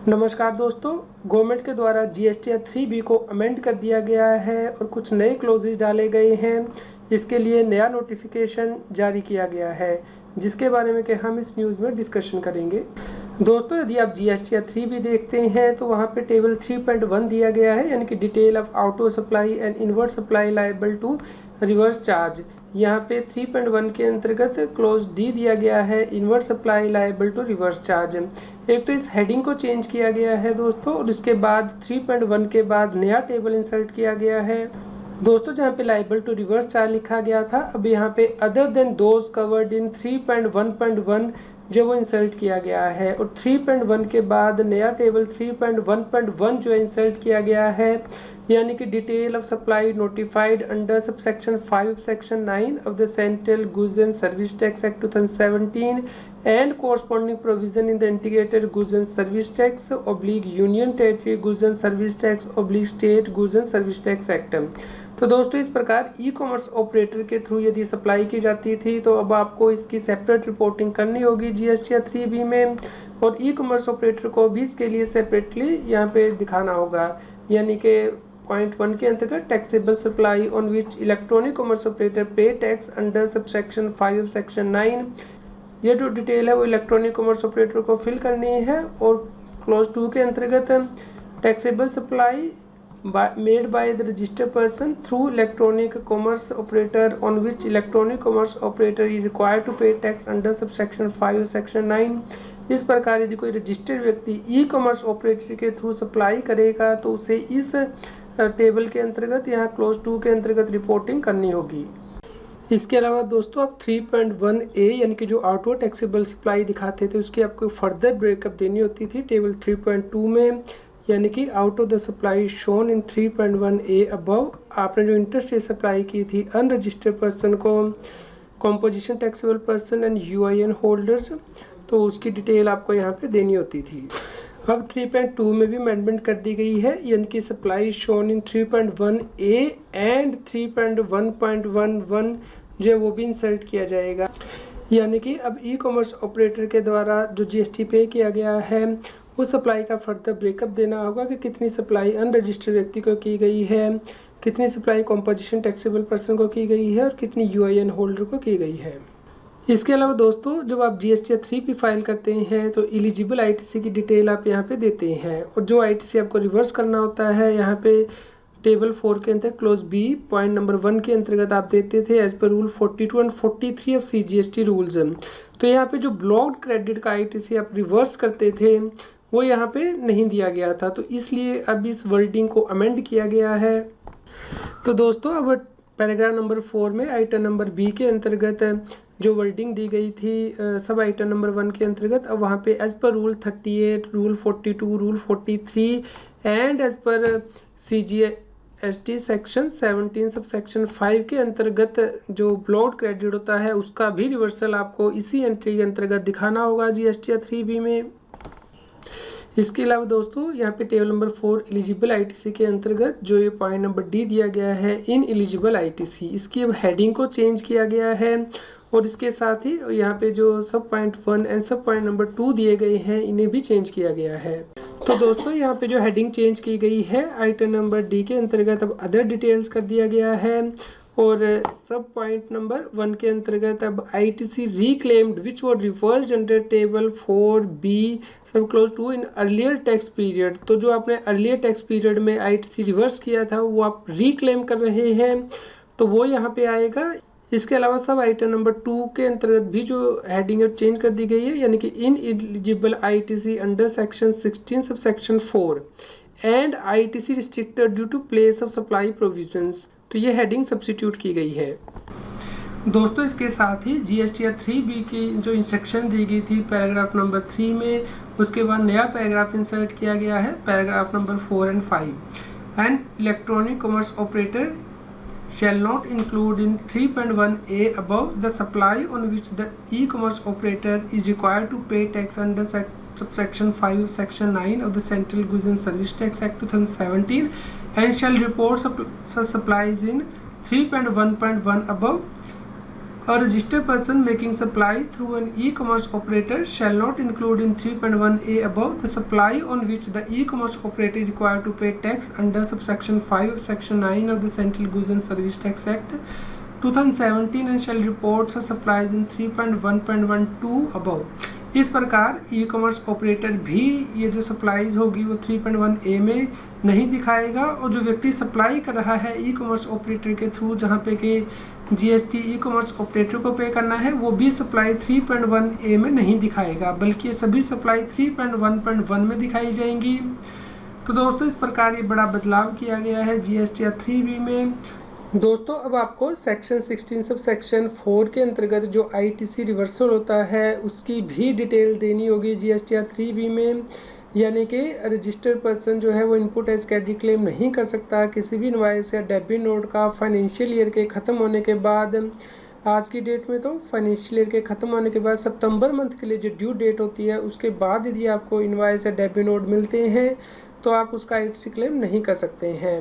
नमस्कार दोस्तों, गवर्नमेंट के द्वारा जीएसटी 3B को अमेंड कर दिया गया है और कुछ नए क्लोजेज डाले गए हैं। इसके लिए नया नोटिफिकेशन जारी किया गया है, जिसके बारे में कि हम इस न्यूज़ में डिस्कशन करेंगे। दोस्तों, यदि आप जीएसटी 3B देखते हैं तो वहाँ पे टेबल 3.1 दिया गया है, यानी कि डिटेल ऑफ आउटो supply and inward supply liable to reverse charge. यहाँ पे 3.1 के अंतर्गत क्लोज डी दिया गया है, inward supply liable to reverse charge. एक तो इस हेडिंग को चेंज किया गया है दोस्तों, और इसके बाद 3.1 के बाद नया टेबल इंसर्ट किया गया है दोस्तों, जहाँ पे लायबल टू रिवर्स चार्ज लिखा गया था। अब यहाँ पे other than those covered in 3.1.1 जो वो इंसर्ट किया गया है, और 3.1 के बाद नया टेबल 3.1.1 जो इंसर्ट किया गया है, यानी कि detail of supply notified under subsection 5 section 9 of the central goods and service tax act 2017 and corresponding provision in the integrated goods and service tax oblique union territory goods and service tax oblique state goods and service tax act. तो दोस्तों, इस प्रकार e commerce operator के through यदि supply की जाती थी तो अब आपको इसकी सेपरेट रिपोर्टिंग करनी होगी जीएसटी 3B में, और ई कॉमर्स ऑपरेटर को भी इसके लिए सेपरेटली यहाँ पे दिखाना होगा। यानी कि पॉइंट 1 के अंतर्गत taxable supply on which electronic commerce operator पे टैक्स अंडर सबसेक्शन 5 सेक्शन 9, ये जो डिटेल है वो इलेक्ट्रॉनिक कॉमर्स ऑपरेटर को फिल करनी है। और क्लॉज 2 के अंतर्गत taxable supply made by the registered person through electronic commerce operator on which electronic commerce operator is required to pay tax under subsection 5 section 9। इस प्रकार यदि कोई रजिस्टर्ड व्यक्ति ई कॉमर्स ऑपरेटर के थ्रू सप्लाई करेगा तो उसे इस टेबल के अंतर्गत यहाँ क्लोज 2 के अंतर्गत रिपोर्टिंग करनी होगी। इसके अलावा दोस्तों, आप 3.1A यानी कि जो ऑटो टैक्सेबल सप्लाई दिखाते थे उसकी आपको फर्दर ब्रेकअप देनी होती थी टेबल 3.2 में, यानी कि out of the supply shown in 3.1A above आपने जो इंटरस्टेट सप्लाई की थी अनरजिस्टर्ड पर्सन को, composition taxable person and UIN holders, तो उसकी डिटेल आपको यहाँ पे देनी होती थी। अब 3.2 में भी अमेंडमेंट कर दी गई है, यानी कि supply shown in 3.1A and 3.1.11 जो है वो भी इंसर्ट किया जाएगा। यानी कि अब ई कॉमर्स ऑपरेटर के द्वारा जो जीएसटी पे किया गया है उस सप्लाई का फर्दर ब्रेकअप देना होगा कि कितनी सप्लाई अनरजिस्टर्ड व्यक्ति को की गई है, कितनी सप्लाई कॉम्पोजिशन टैक्सेबल पर्सन को की गई है और कितनी यूआईएन होल्डर को की गई है। इसके अलावा दोस्तों, जब आप जीएसटी 3B फाइल करते हैं तो एलिजिबल आईटीसी की डिटेल आप यहाँ पे देते हैं, और जो आईटीसी आपको रिवर्स करना होता है यहाँ पे टेबल 4 के अंतर्गत क्लोज बी पॉइंट नंबर 1 के अंतर्गत आप देते थे as per rule 42 and 43 of CGST rules. तो यहाँ पे जो ब्लॉक्ड क्रेडिट का आईटीसी आप रिवर्स करते थे वो यहाँ पे नहीं दिया गया था, तो इसलिए अब इस वर्डिंग को अमेंड किया गया है। तो दोस्तों, अब पैराग्राफ नंबर 4 में आइटम नंबर B के अंतर्गत जो वर्डिंग दी गई थी सब आइटम नंबर 1 के अंतर्गत, अब वहाँ पे as per rule 38, rule 42, rule 43 and as per CGST section 17 sub section 5 के अंतर्गत जो ब्लॉक्ड क्रेडिट होता है उसका भी रिवर्सल आपको इसी एंट्री के अंतर्गत दिखाना होगा जीएसटी 3B में। इसके अलावा दोस्तों, यहाँ पे टेबल नंबर 4 एलिजिबल आईटीसी के अंतर्गत जो ये पॉइंट नंबर D दिया गया है इन एलिजिबल आईटीसी, इसकी अब हेडिंग को चेंज किया गया है, और इसके साथ ही यहाँ पे जो सब पॉइंट 1 एंड सब पॉइंट नंबर 2 दिए गए हैं इन्हें भी चेंज किया गया है। तो दोस्तों, यहाँ पे जो हेडिंग चेंज की गई है आइटम नंबर D के अंतर्गत अब अदर डिटेल्स कर दिया गया है, और सब पॉइंट नंबर 1 के अंतर्गत अब आईटीसी रिक्लेम्ड विच वर रिवर्स्ड अंडर टेबल 4B सब close 2 in earlier tax period. तो जो आपने अर्लियर टैक्स पीरियड में आईटीसी रिवर्स किया था वो आप रिक्लेम कर रहे हैं, तो वो यहाँ पे आएगा। इसके अलावा सब आइटम नंबर 2 के अंतर्गत भी जो हेडिंग चेंज कर दी गई है, यानी कि ineligible ITC under section 16 sub section 4 and ITC restricted due to place of supply provisions, तो ये हेडिंग सब्स्टिट्यूट की गई है। दोस्तों, इसके साथ ही जीएसटी 3B की जो इंस्ट्रक्शन दी गई थी पैराग्राफ नंबर 3 में, उसके बाद नया पैराग्राफ इंसर्ट किया गया है paragraph number 4 and 5। And electronic commerce operator shall not include in 3.1A above the supply on which the e-commerce operator is required to pay tax under subsection 5 section 9 of the Central Goods and Service Tax Act 2017 and shall report such supplies in 3.1.1 above A registered person making supply through an e-commerce operator shall not include in 3.1a above the supply on which the e-commerce operator is required to pay tax under subsection 5 of section 9 of the Central Goods and Service Tax Act 2017 and shall report such supplies in 3.1.12 above। इस प्रकार e commerce operator भी ये जो supplies होगी वो 3.1a में नहीं दिखाएगा, और जो व्यक्ति सप्लाई कर रहा है ई कॉमर्स ऑपरेटर के थ्रू जहाँ पे कि जीएसटी ई कॉमर्स ऑपरेटर को पे करना है, वो भी सप्लाई 3.1a में नहीं दिखाएगा, बल्कि ये सभी सप्लाई 3.1.1 में दिखाई जाएंगी। तो दोस्तों इस प्रकार ये बड़ा बदलाव किया गया है जीएसटी 3B में। दोस्तों अब आपको सेक्शन 16 सब सेक्शन 4 के अंतर्गत जो आईटीसी रिवर्सल होता है उसकी भी डिटेल देनी होगी जीएसटी 3B में, यानी कि रजिस्टर्ड पर्सन जो है वो इनपुट एज कैटेगरी क्लेम नहीं कर सकता किसी भी इनवॉइस या डेबिट नोट का फाइनेंशियल ईयर के ख़त्म होने के बाद। आज की डेट में तो फाइनेंशियल ईयर के ख़त्म होने के बाद सितंबर मंथ के लिए जो ड्यू डेट होती है उसके बाद यदि आपको इनवॉइस या डेबिट नोट मिलते हैं तो आप उसका आईटीसी क्लेम नहीं कर सकते हैं।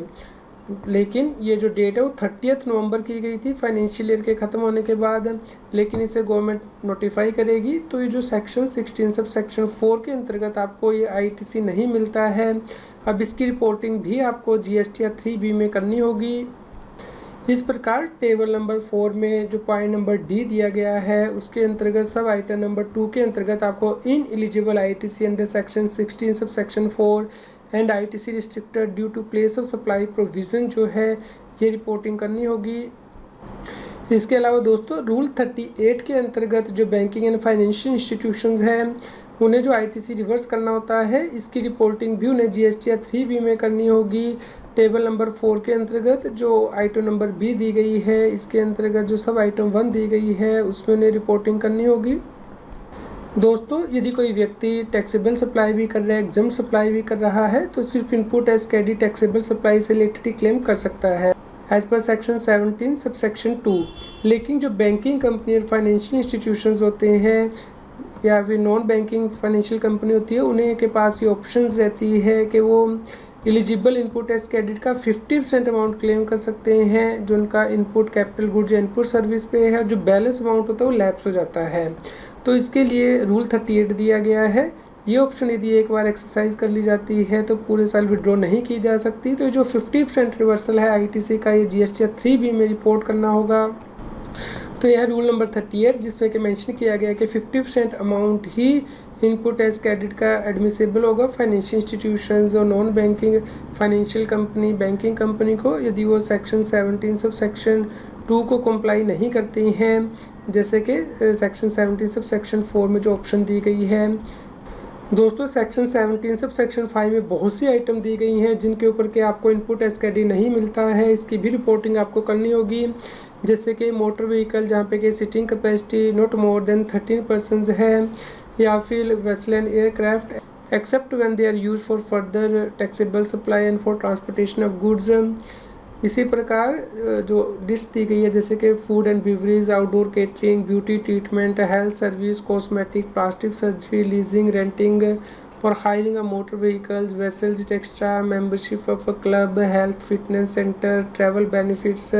लेकिन ये जो डेट है वो 30 नवंबर की गई थी फाइनेंशियल ईयर के ख़त्म होने के बाद, लेकिन इसे गवर्नमेंट नोटिफाई करेगी। तो ये जो सेक्शन 16 सब सेक्शन 4 के अंतर्गत आपको ये आईटीसी नहीं मिलता है, अब इसकी रिपोर्टिंग भी आपको जीएसटी 3B में करनी होगी। इस प्रकार टेबल नंबर 4 में जो पॉइंट नंबर डी दिया गया है उसके अंतर्गत सब आइटम नंबर 2 के अंतर्गत आपको ineligible ITC under section 16 sub section 4 and ITC restricted due to place of supply provision जो है ये रिपोर्टिंग करनी होगी। इसके अलावा दोस्तों रूल 38 के अंतर्गत जो बैंकिंग एंड फाइनेंशियल इंस्टीट्यूशंस हैं उन्हें जो आईटीसी रिवर्स करना होता है इसकी रिपोर्टिंग भी उन्हें जीएसटी 3B में करनी होगी। टेबल नंबर 4 के अंतर्गत जो आइटम नंबर बी दी गई है इसके अंतर्गत जो सब आइटम 1 दी गई है उसमें उन्हें रिपोर्टिंग करनी होगी। दोस्तों यदि कोई व्यक्ति टैक्सेबल सप्लाई भी कर रहा है, एग्जाम सप्लाई भी कर रहा है तो सिर्फ इनपुट एज कैडी टैक्सेबल सप्लाई से रिलेटेड ही क्लेम कर सकता है as per section 17 sub section 2। लेकिन जो बैंकिंग कंपनी और फाइनेंशियल इंस्टीट्यूशंस होते हैं या फिर नॉन बैंकिंग फाइनेंशियल कंपनी होती है उन्हें के पास ये ऑप्शंस रहती है कि वो एलिजिबल इनपुट एज क्रेडिट का 50% अमाउंट क्लेम कर सकते हैं जो उनका इनपुट कैपिटल गुड्स या इनपुट सर्विस पे है, जो बैलेंस अमाउंट होता है वो लैप्स हो जाता है। तो इसके लिए रूल 38 दिया गया है। ये ऑप्शन यदि एक बार एक्सरसाइज कर ली जाती है तो पूरे साल विड्रॉ नहीं की जा सकती। तो जो 50% रिवर्सल है आईटीसी का ये जीएसटी 3B में रिपोर्ट करना होगा। तो यह रूल नंबर 38 जिसमें कि मेंशन किया गया कि 50% अमाउंट ही इनपुट एज क्रेडिट का एडमिसिबल होगा फाइनेंशियल इंस्टीट्यूशंस और non banking financial company banking company को यदि वो सेक्शन 17 सब सेक्शन 2 को कंप्लाई नहीं करती हैं, जैसे कि सेक्शन 17 सब सेक्शन 4 में जो ऑप्शन दी गई है। दोस्तों सेक्शन 17 सब सेक्शन 5 में बहुत सी आइटम दी गई हैं जिनके ऊपर के आपको इनपुट एज क्रेडिट नहीं मिलता है, इसकी भी रिपोर्टिंग आपको करनी होगी। जैसे कि मोटर व्हीकल जहाँ पे कि seating capacity not more than 13 persons है, या फिर vessel and aircraft except when they are used for further taxable supply and for transportation of goods. इसी प्रकार जो डिश दी गई है जैसे कि food and beverage, outdoor catering, beauty treatment, health service, cosmetic, plastic surgery, leasing, renting और hiring of motor vehicles, vessels extra, membership of a club, health fitness centre, travel benefits.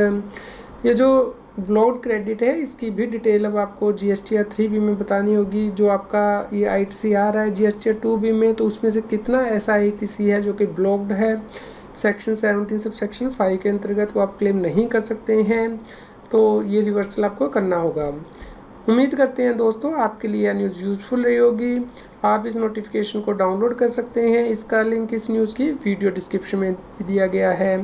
ये जो ब्लॉड क्रेडिट है इसकी भी डिटेल अब आपको GST 3B में बतानी होगी। जो आपका ये आईटीसी आ रहा है जीएसटी 2B में तो उसमें से कितना ऐसा आईटीसी है जो कि ब्लॉक्ड है सेक्शन 17 सब सेक्शन 5 के अंतर्गत, वो आप क्लेम नहीं कर सकते हैं। तो ये रिवर्सल आपको करना होगा। उम्मीद करते हैं दोस्तों आपके लिए यह न्यूज़ यूज़फुल रही होगी। आप इस नोटिफिकेशन को डाउनलोड कर सकते हैं, इसका लिंक इस न्यूज़ की वीडियो डिस्क्रिप्शन में दिया गया है।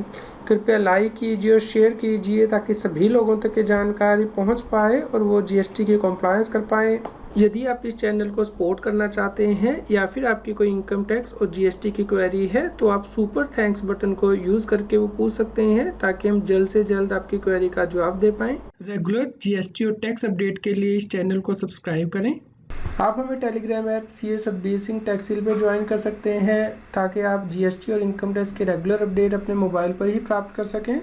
कृपया लाइक कीजिए और शेयर कीजिए ताकि सभी लोगों तक ये जानकारी पहुंच पाए और वो जीएसटी की कॉम्प्लायंस कर पाएँ। यदि आप इस चैनल को सपोर्ट करना चाहते हैं या फिर आपकी कोई इनकम टैक्स और जीएसटी की क्वेरी है तो आप सुपर थैंक्स बटन को यूज़ करके वो पूछ सकते हैं ताकि हम जल्द से जल्द आपकी क्वेरी का जवाब दे पाएँ। रेगुलर जीएसटी और टैक्स अपडेट के लिए इस चैनल को सब्सक्राइब करें। आप हमें Telegram app CS Satbir Singh टैक्सील पर ज्वाइन कर सकते हैं ताकि आप जीएसटी और इनकम टैक्स के रेगुलर अपडेट अपने मोबाइल पर ही प्राप्त कर सकें।